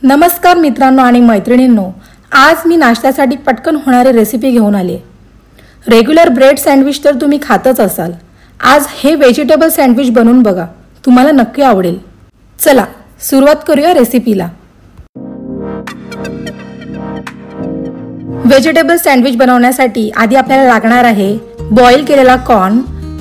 नमस्कार मित्रांनो आणि मैत्रिणींनो, आज मी नाश्त्यासाठी पटकन होणारी रेसिपी घेऊन आले। रेग्युलर ब्रेड सँडविच तर तुम्ही खातच असाल, आज हे व्हेजिटेबल सँडविच बनवून बघा, तुम्हाला नक्की आवडेल। चला सुरुवात करूया रेसिपीला। व्हेजिटेबल सँडविच बनवण्यासाठी आधी आपल्याला लागणार आहे बॉईल केलेला कॉर्न,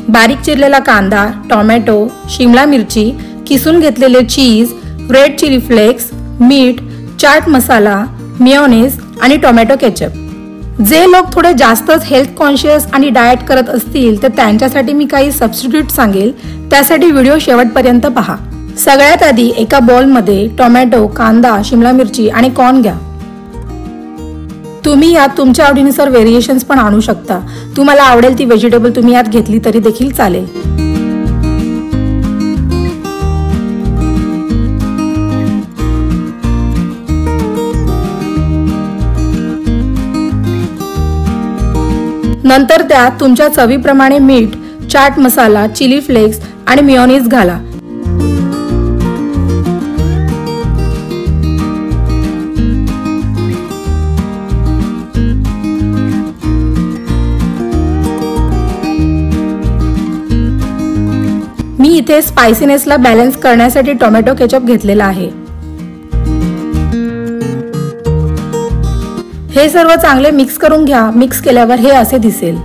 बारीक चिरलेला कांदा, टोमॅटो, शिमला मिरची, किसून घेतलेले चीज, रेड चिली फ्लेक्स, मीठ, चाट मसाला, मेयोनीज आणि टोमॅटो केचप। जे लोक थोडे जास्तच हेल्थ कॉन्शियस आणि डाएट करत असतील तर त्यांच्यासाठी मी काही सबस्टिट्यूट सांगेल, त्यासाठी व्हिडिओ शेवटपर्यंत पहा। सगळ्यात आधी एका बाउलमध्ये टोमॅटो, कांदा, शिमला मिरची आणि कॉर्न घ्या। तुम्ही यात तुमच्या आवडीनुसार व्हेरिएशन्स पण आणू शकता, तुम्हाला आवडेल ती व्हेजिटेबल तुम्ही यात घेतली तरी देखील चालेल। नंतर त्यात तुमच्या चवीप्रमाणे मीठ, चाट मसाला, चिली फ्लेक्स आणि मेयोनीज घाला। मी इथे स्पायसीनेसला बॅलन्स करण्यासाठी टोमॅटो केचप घेतलेला आहे। हे सर्व चांगले मिक्स करून घ्या। मिक्स केल्यावर हे असे दिसेल।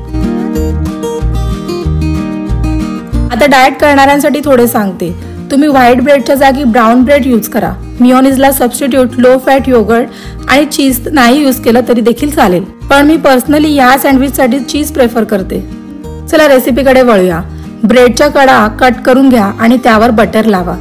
आता डाएट करणाऱ्यांसाठी थोडे सांगते, तुम्ही व्हाईट ब्रेडच्या जागी ब्राउन ब्रेड यूज करा। मेयोनीजला सबस्टिट्यूट लो फॅट योगर्ट आणि चीज नाही यूज केलं तरी देखील चालेल, पण मी पर्सनली या सँडविचसाठी चीज प्रेफर करते। चला रेसिपीकडे वळूया। ब्रेडच्या कडा कट करून घ्या आणि त्यावर बटर लावा।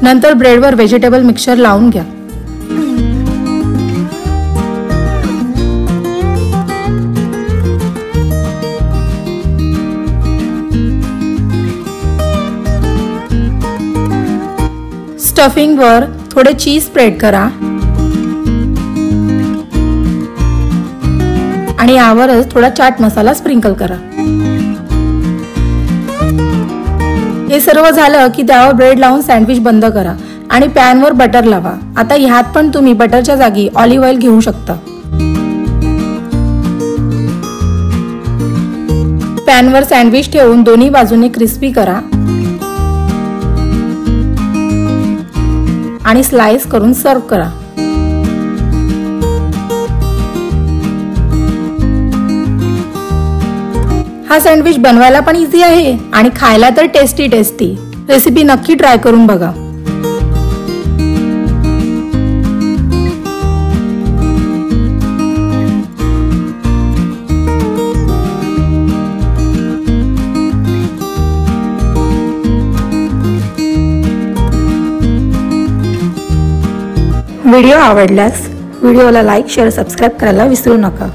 नंतर ब्रेडवर व्हेजिटेबल मिक्सचर लावून घ्या। स्टफिंगवर थोडे चीज स्प्रेड करा आणि यावरच थोडा चाट मसाला स्प्रिंकल करा। हे सर्व झालं की त्यावर ब्रेड लावून सँडविच बंद करा आणि पॅनवर बटर लावा। आता ह्यात पण तुम्ही बटरच्या जागी ऑलिव्ह ऑइल घेऊ शकता। पॅनवर सँडविच ठेवून दोन्ही बाजूने क्रिस्पी करा आणि स्लाइस करून सर्व करा। हा सँडविच बनवायला पण इझी आहे आणि खायला तर टेस्टी। रेसिपी नक्की ट्राय करून बघा। व्हिडिओ आवडल्यास व्हिडिओला लाईक, शेअर, सबस्क्राईब करायला विसरू नका।